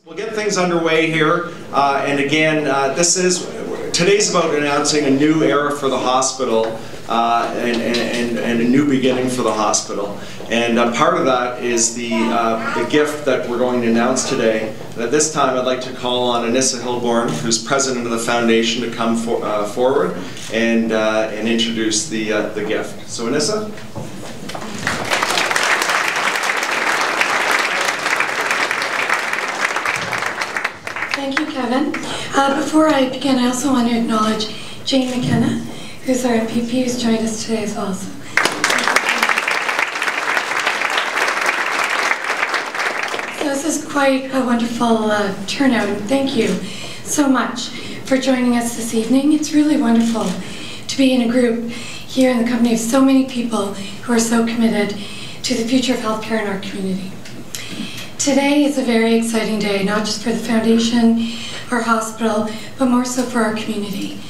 We'll get things underway here, and again, today's about announcing a new era for the hospital and a new beginning for the hospital. And part of that is the gift that we're going to announce today. And at this time, I'd like to call on Anissa Hilborn, who's president of the foundation, to come forward and introduce the gift. So, Anissa. Thank you, Kevin. Before I begin, I also want to acknowledge Jane McKenna, who's our MPP, who's joined us today as well. So this is quite a wonderful turnout, and thank you so much for joining us this evening. It's really wonderful to be in a group here in the company of so many people who are so committed to the future of healthcare in our community. Today is a very exciting day, not just for the foundation, our hospital, but more so for our community,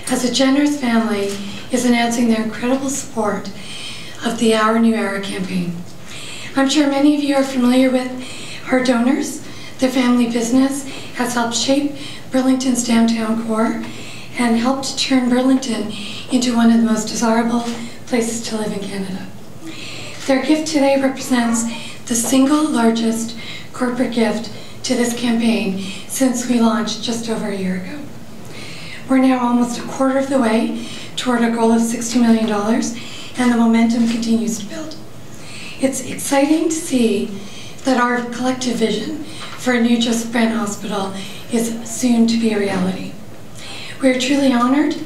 as a generous family is announcing their incredible support of the Our New Era campaign. I'm sure many of you are familiar with our donors. Their family business has helped shape Burlington's downtown core and helped turn Burlington into one of the most desirable places to live in Canada. Their gift today represents the single largest corporate gift to this campaign since we launched just over a year ago. We're now almost a quarter of the way toward our goal of $60 million, and the momentum continues to build. It's exciting to see that our collective vision for a new Joseph Brant Hospital is soon to be a reality. We are truly honored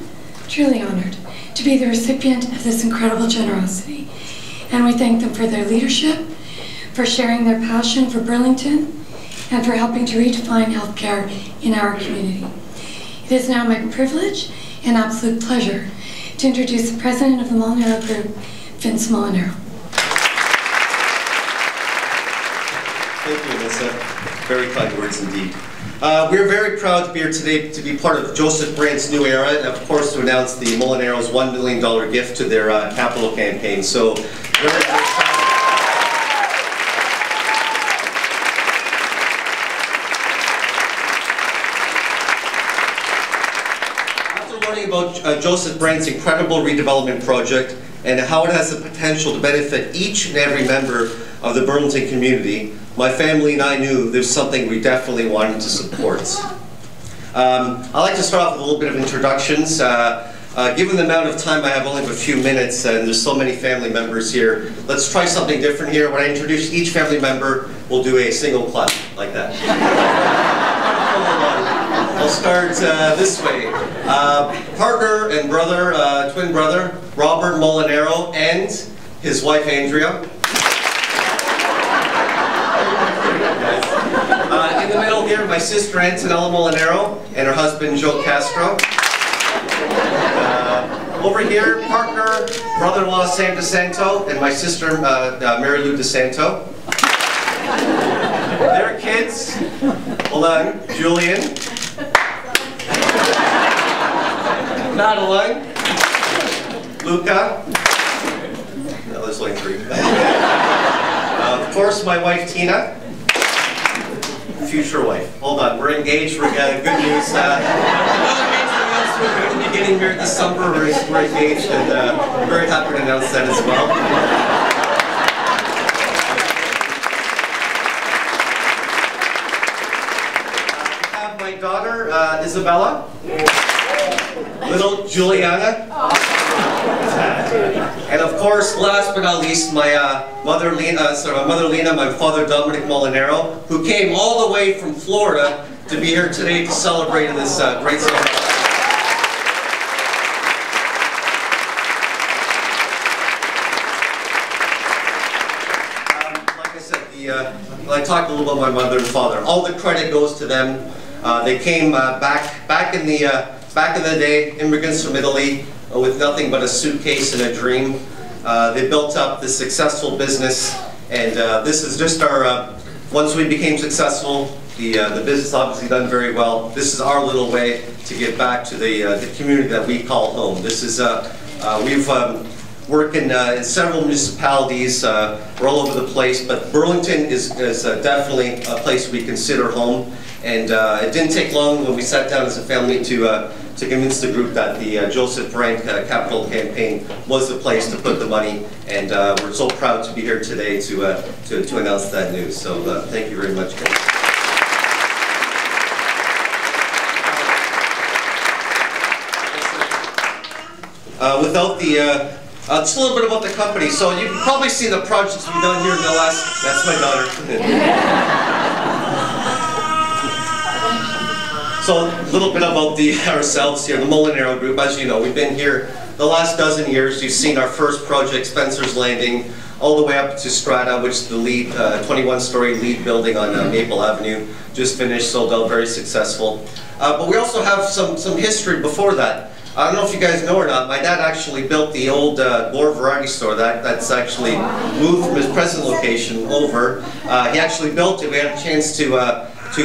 to be the recipient of this incredible generosity, and we thank them for their leadership, for sharing their passion for Burlington, and for helping to redefine healthcare in our community. It is now my privilege and absolute pleasure to introduce the president of the Molinaro Group, Vince Molinaro. Thank you, Anissa. Very kind words indeed. We're very proud to be here today to be part of Joseph Brant's New Era, and of course to announce the Molinaro's $1 million gift to their capital campaign. So, about Joseph Brant's incredible redevelopment project and how it has the potential to benefit each and every member of the Burlington community, my family and I knew there's something we definitely wanted to support. I'd like to start off with a little bit of introductions. Given the amount of time I have, only a few minutes, and there's so many family members here, let's try something different here. When I introduce each family member, we'll do a single clap, like that. I'll start this way. Partner and brother, twin brother, Robert Molinaro, and his wife Andrea. In the middle here, my sister Antonella Molinaro and her husband Joe Castro. Over here, partner, brother-in-law Sam DeSanto, and my sister Mary Lou DeSanto. Their kids, Alun, Julian, Madeline, Luca, no, there's like three. Of course, my wife Tina, future wife. Hold on, we're engaged. We're getting good news. We're going to be getting married this summer. We're engaged, and we're very happy to announce that as well. I have my daughter Isabella. Little Juliana, and of course, last but not least, my mother Lena, my father Dominic Molinaro, who came all the way from Florida to be here today to celebrate in this great celebration. Like I said, I talked a little about my mother and father. All the credit goes to them. They came back in the day, immigrants from Italy with nothing but a suitcase and a dream. They built up this successful business, and this is just our, once we became successful, the business obviously done very well. This is our little way to give back to the community that we call home. This is, work in several municipalities. We're all over the place, but Burlington is definitely a place we consider home. And it didn't take long when we sat down as a family to convince the group that the Joseph Brant Capital Campaign was the place to put the money. And we're so proud to be here today to announce that news. So thank you very much, guys. Without the, just a little bit about the company. So you've probably seen the projects we've done here in the last, that's my daughter. So a little bit about ourselves here, the Molinaro Group. As you know, we've been here the last dozen years. You've seen our first project, Spencer's Landing, all the way up to Strata, which is the lead 21-story lead building on Maple Avenue. Just finished, sold out, very successful. But we also have some history before that. I don't know if you guys know or not, my dad actually built the old Gore Variety Store that's actually moved from his present location over. He actually built it. We had a chance to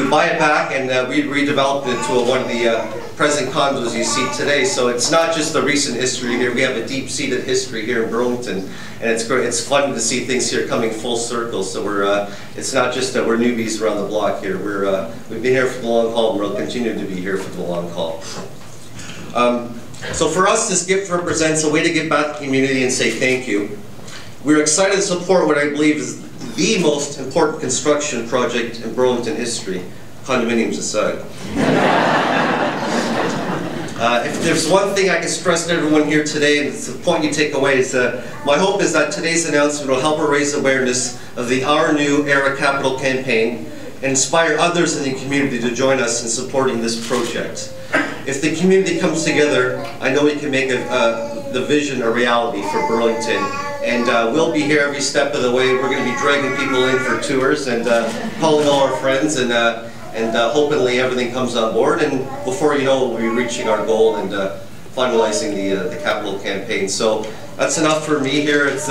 buy it back, and we redeveloped it to one of the present condos you see today. So it's not just the recent history here. We have a deep-seated history here in Burlington, and it's great. It's fun to see things here coming full circle. So it's not just that we're newbies around the block here. We've been here for the long haul, and we'll continue to be here for the long haul. So for us, this gift represents a way to give back to the community and say thank you. We're excited to support what I believe is the most important construction project in Burlington history, condominiums aside. If there's one thing I can stress to everyone here today, and it's the point you take away, is my hope is that today's announcement will help raise awareness of the Our New Era Capital Campaign and inspire others in the community to join us in supporting this project. If the community comes together, I know we can make the vision a reality for Burlington. And we'll be here every step of the way. We're going to be dragging people in for tours and calling all our friends, and hopefully everything comes on board. And before you know it, we'll be reaching our goal and finalizing the capital campaign. So that's enough for me here. It's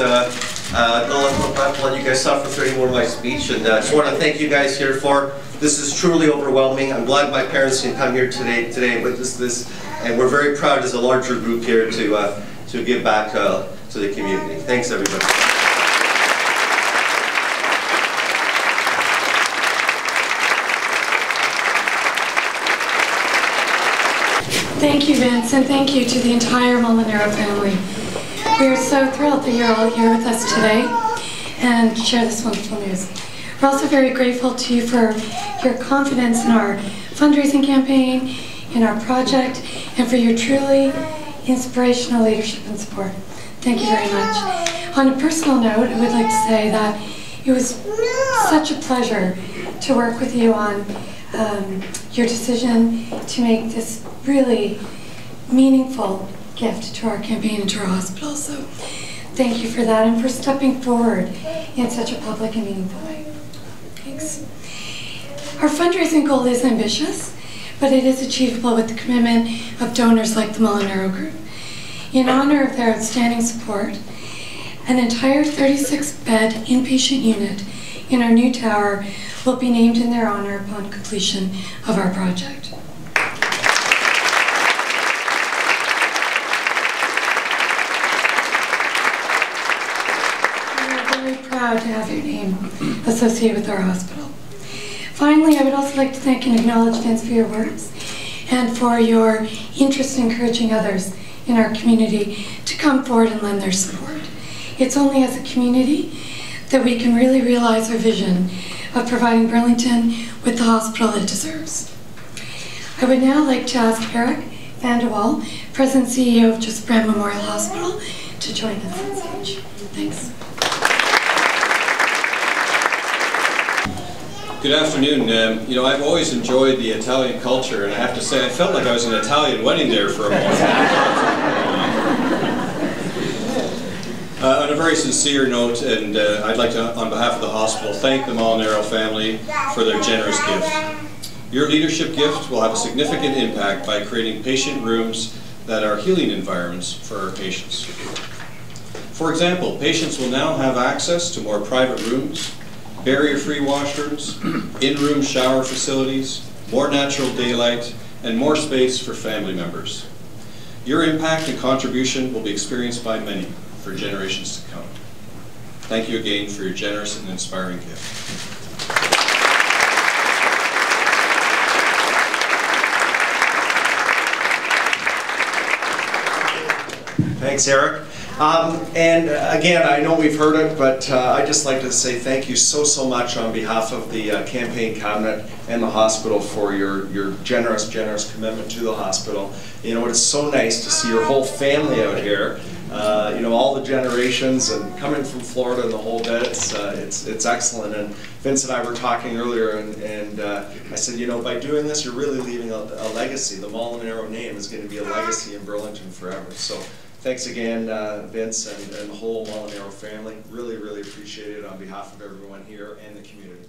I don't have to let you guys suffer through any more of my speech. And I just want to thank you guys here for this. Is truly overwhelming. I'm glad my parents can come here today and witness this. And we're very proud as a larger group here to give back to the community. Thanks, everybody. Thank you, Vince, and thank you to the entire Molinaro family. We are so thrilled that you're all here with us today and share this wonderful news. We're also very grateful to you for your confidence in our fundraising campaign, in our project, and for your truly inspirational leadership and support. Thank you very much. On a personal note, I would like to say that it was such a pleasure to work with you on your decision to make this really meaningful gift to our campaign and to our hospital. So thank you for that and for stepping forward in such a public and meaningful way. Thanks. Our fundraising goal is ambitious, but it is achievable with the commitment of donors like the Molinaro Group. In honor of their outstanding support, an entire 36-bed inpatient unit in our new tower will be named in their honor upon completion of our project. We are very proud to have your name associated with our hospital. Finally, I would also like to thank and acknowledge Vince for your words and for your interest in encouraging others in our community to come forward and lend their support. It's only as a community that we can really realize our vision of providing Burlington with the hospital it deserves. I would now like to ask Eric Van der Wal, President and CEO of Joseph Brant Memorial Hospital, to join us on stage. Thanks. Good afternoon. You know, I've always enjoyed the Italian culture, and I have to say I felt like I was in an Italian wedding there for a moment. On a very sincere note, and I'd like to, on behalf of the hospital, thank the Molinaro family for their generous gift. Your leadership gift will have a significant impact by creating patient rooms that are healing environments for our patients. For example, patients will now have access to more private rooms, barrier-free washrooms, in-room shower facilities, more natural daylight, and more space for family members. Your impact and contribution will be experienced by many. for generations to come. Thank you again for your generous and inspiring gift. Thanks, Eric. And again, I know we've heard it, but I'd just like to say thank you so much on behalf of the campaign cabinet and the hospital for your generous commitment to the hospital. You know, it's so nice to see your whole family out here. You know, all the generations and coming from Florida and the whole bit. It's excellent. And Vince and I were talking earlier, and I said, you know, by doing this, you're really leaving a legacy. The Molinaro name is going to be a legacy in Burlington forever. So. Thanks again, Vince, and the whole Molinaro family. Really appreciate it on behalf of everyone here and the community.